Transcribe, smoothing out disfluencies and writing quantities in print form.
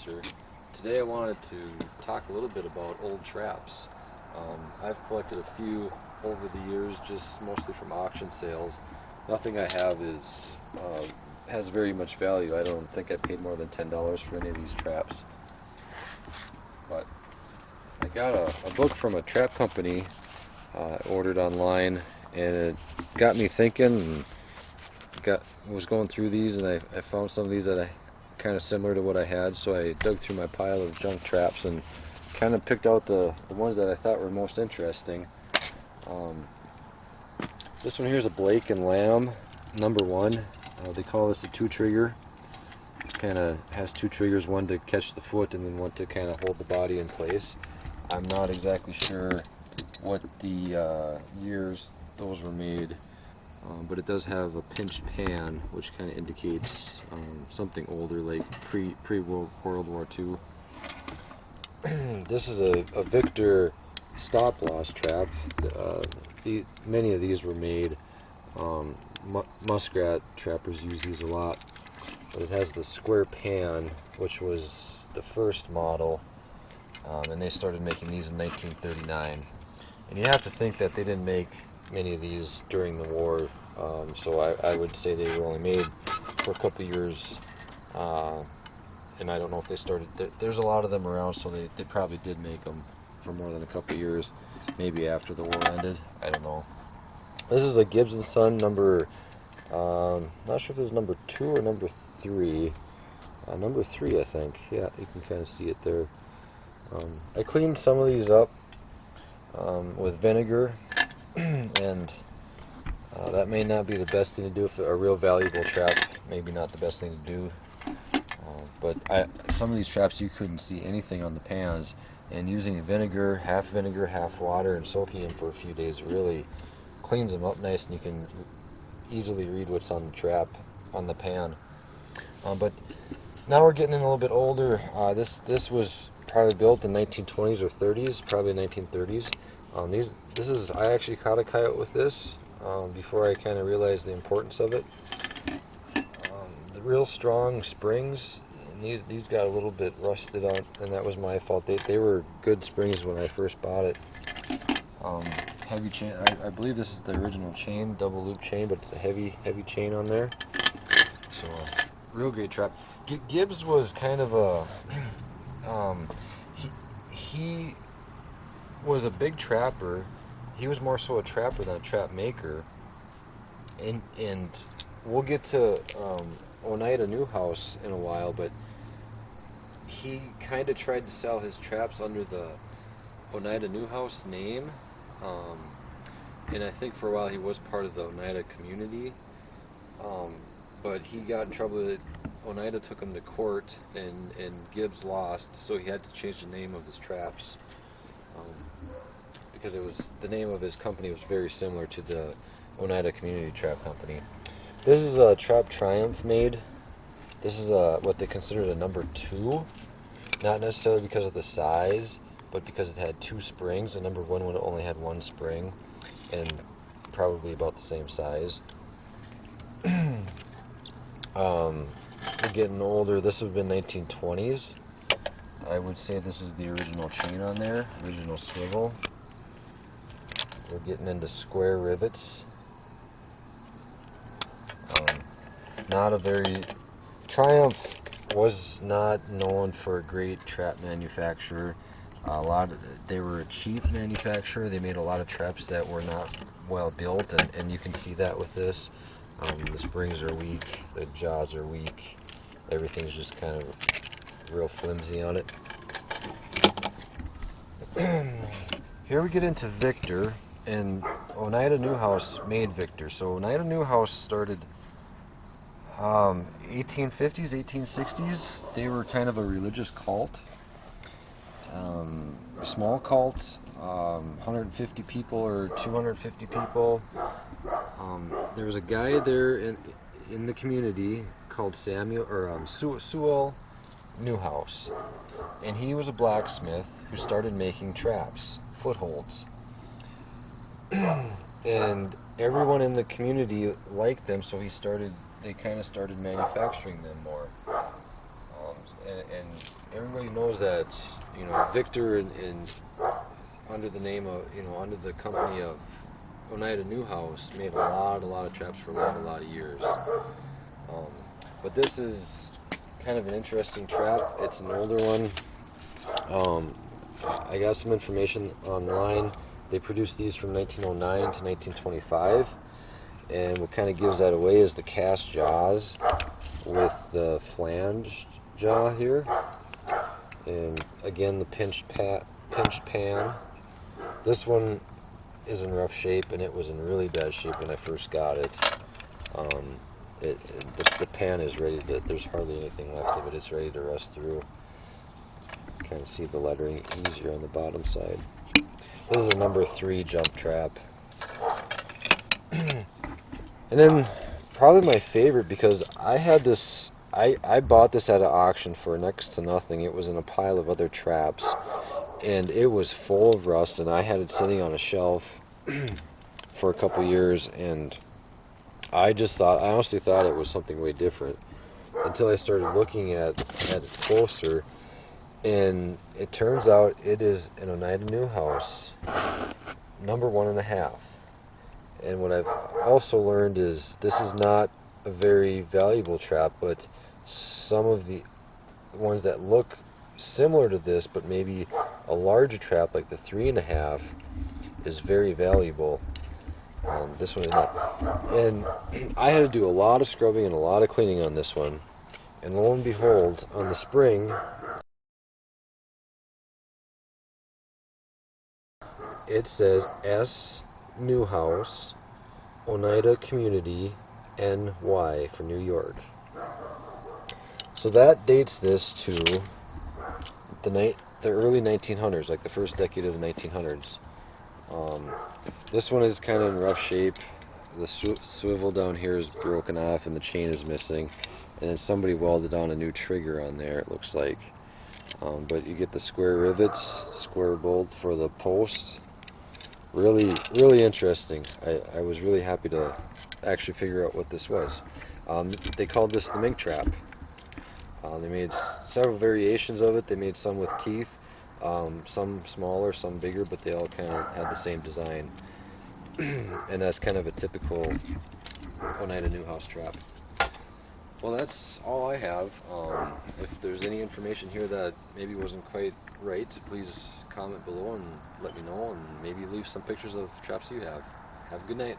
answer. Today I wanted to talk a little bit about old traps. I've collected a few over the years, just mostly from auction sales. Nothing I have has very much value. I don't think I paid more than $10 for any of these traps. But I got a book from a trap company ordered online, and it got me thinking. And was going through these, and I found some of these that I kind of similar to what I had. So I dug through my pile of junk traps and kind of picked out the ones that I thought were most interesting. This one here is a Blake and Lamb #1. They call this a 2-trigger. Kind of has 2 triggers, one to catch the foot and then one to kind of hold the body in place. I'm not exactly sure what the years those were made, but it does have a pinched pan, which kind of indicates something older, like pre-World War II. This is a Victor stop-loss trap. Many of these were made. Muskrat trappers use these a lot. But it has the square pan, which was the first model, and they started making these in 1939. And you have to think that they didn't make many of these during the war, so I would say they were only made for a couple years. And I don't know if they started. There's a lot of them around, so they probably did make them for more than a couple years, maybe after the war ended. I don't know. This is a Gibbs and Son number. Not sure if it was #2 or #3. #3, I think. Yeah, you can kind of see it there. I cleaned some of these up with vinegar, and that may not be the best thing to do for a real valuable trap. Maybe not the best thing to do. But some of these traps you couldn't see anything on the pans, and using vinegar, half water, and soaking them for a few days really cleans them up nice, and you can easily read what's on the trap, on the pan. But now we're getting in a little bit older. This was probably built in 1920s or 30s, probably 1930s. I actually caught a coyote with this before I kind of realized the importance of it. The real strong springs, and these got a little bit rusted on, and that was my fault. They were good springs when I first bought it. Heavy chain. I believe this is the original chain, double loop chain, but it's a heavy chain on there. So, real great trap. Gibbs was kind of a he was a big trapper. He was more so a trapper than a trap maker. And we'll get to Oneida Newhouse in a while, but he kind of tried to sell his traps under the Oneida Newhouse name. And I think for a while he was part of the Oneida community, but he got in trouble. Oneida took him to court, and Gibbs lost, so he had to change the name of his traps, because the name of his company was very similar to the Oneida Community Trap Company. This is a Trap Triumph made. This is what they considered a #2, not necessarily because of the size, but because it had 2 springs. The #1 would only had 1 spring, and probably about the same size. We're getting older. This would have been 1920s. I would say this is the original chain on there, original swivel. We're getting into square rivets. Triumph was not known for a great trap manufacturer. They were a cheap manufacturer. They made a lot of traps that were not well built, and you can see that with this. The springs are weak, the jaws are weak, everything's just kind of real flimsy on it. Here we get into Victor, and Oneida Newhouse made Victor. So Oneida Newhouse started 1850s, 1860s. They were kind of a religious cult. Small cult, 150 people or 250 people. There was a guy there in the community called Sewell Newhouse, and he was a blacksmith who started making traps, footholds. And everyone in the community liked them, so they kind of started manufacturing them more. everybody knows that, Victor under the name of, under the company of Oneida Newhouse made a lot of traps for a lot of years. But this is kind of an interesting trap. It's an older one. I got some information online. They produced these from 1909 to 1925, and what kind of gives that away is the cast jaws with the flanged jaw here, and again the pinched pan. This one is in rough shape, and it was in really bad shape when I first got it. The pan is ready to, there's hardly anything left of it. It's ready to rust through. Kind of see the lettering easier on the bottom side. This is a number 3 jump trap. And then probably my favorite, because I had this, I bought this at an auction for next to nothing. It was in a pile of other traps, and it was full of rust, and I had it sitting on a shelf for a couple years, and I honestly thought it was something way different until I started looking at it closer, and it turns out it is an Oneida Newhouse number 1.5. And what I've also learned is this is not a very valuable trap, but some of the ones that look similar to this, but maybe a larger trap like the 3.5 is very valuable. This one is not. And I had to do a lot of scrubbing and a lot of cleaning on this one. And lo and behold, on the spring, it says S. Newhouse, Oneida Community, NY for New York. So that dates this to the early 1900s, like the first decade of the 1900s. This one is kind of in rough shape. The swivel down here is broken off and the chain is missing, and then somebody welded on a new trigger on there, it looks like. But you get the square rivets, square bolt for the post. Really interesting. I was really happy to actually figure out what this was. They called this the mink trap. They made several variations of it. They made some with teeth, some smaller, some bigger, but they all kind of had the same design. And that's kind of a typical Oneida Newhouse trap. Well, that's all I have. If there's any information here that maybe wasn't quite right, please comment below and let me know, and maybe leave some pictures of traps you have. Have a good night.